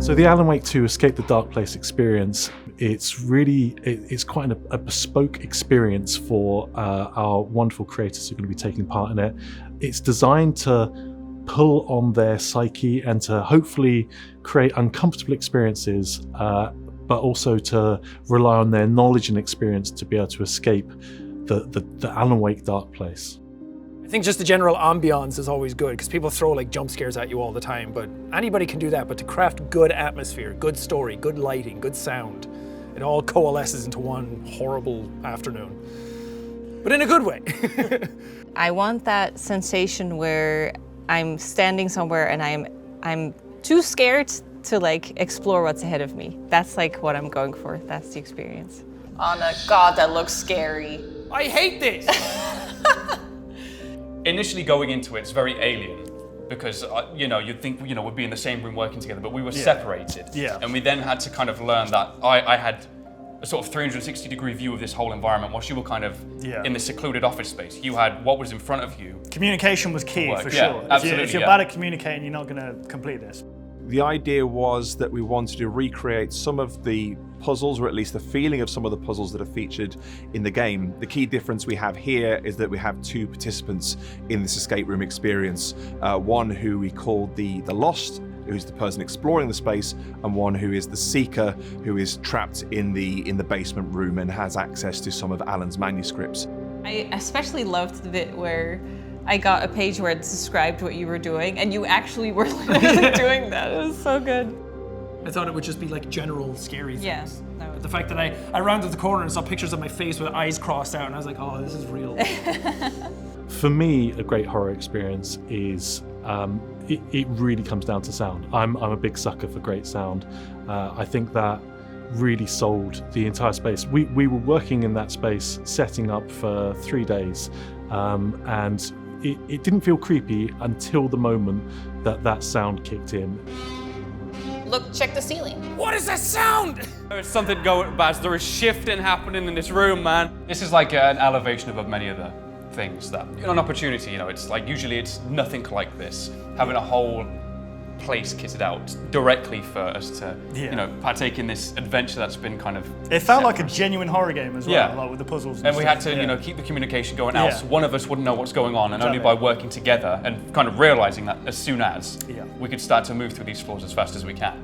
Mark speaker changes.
Speaker 1: So the Alan Wake 2 Escape the Dark Place experience, it's quite a bespoke experience for our wonderful creators who are going to be taking part in it. It's designed to pull on their psyche and to hopefully create uncomfortable experiences, but also to rely on their knowledge and experience to be able to escape the Alan Wake Dark Place.
Speaker 2: I think just the general ambiance is always good, because people throw like jump scares at you all the time, but anybody can do that. But to craft good atmosphere, good story, good lighting, good sound, it all coalesces into one horrible afternoon, but in a good way.
Speaker 3: I want that sensation where I'm standing somewhere and I'm too scared to like explore what's ahead of me. That's like what I'm going for. That's the experience.
Speaker 4: Oh no, God, that looks scary.
Speaker 2: I hate this.
Speaker 5: Initially going into it, it's very alien because, you'd think, we'd be in the same room working together, but we were separated.
Speaker 2: Yeah.
Speaker 5: And we then had to kind of learn that I had a sort of 360-degree view of this whole environment whilst you were kind of in this secluded office space. You had what was in front of you.
Speaker 6: Communication was key, for
Speaker 5: Yeah,
Speaker 6: sure.
Speaker 5: absolutely,
Speaker 6: If you're bad at communicating, you're not going to complete this.
Speaker 7: The idea was that we wanted to recreate some of the puzzles, or at least the feeling of some of the puzzles that are featured in the game. The key difference we have here is that we have two participants in this escape room experience. One who we called the Lost, who's the person exploring the space, and one who is the Seeker, who is trapped in the basement room and has access to some of Alan's manuscripts.
Speaker 3: I especially loved the bit where I got a page where it described what you were doing, and you actually were literally doing that. It was so good.
Speaker 2: I thought it would just be like general scary things.
Speaker 3: Yeah,
Speaker 2: But the fact that I rounded the corner and saw pictures of my face with eyes crossed out, and I was like, oh, this is real.
Speaker 1: For me, a great horror experience is, it really comes down to sound. I'm a big sucker for great sound. I think that really sold the entire space. We were working in that space, setting up for 3 days, and it didn't feel creepy until the moment that sound kicked in.
Speaker 4: Look, check the ceiling.
Speaker 2: What is that sound?
Speaker 5: There's something going bad. There is shifting happening in this room, man. This is like an elevation above many other things that, an opportunity, it's like usually it's nothing like this. Having a whole place kitted out directly for us to, partake in this adventure that's been kind of...
Speaker 6: It felt like a genuine horror game as well, like with the puzzles
Speaker 5: and we had
Speaker 6: stuff.
Speaker 5: to, keep the communication going, else one of us wouldn't know what's going on, and only by working together and kind of realizing that as soon as we could start to move through these floors as fast as we can.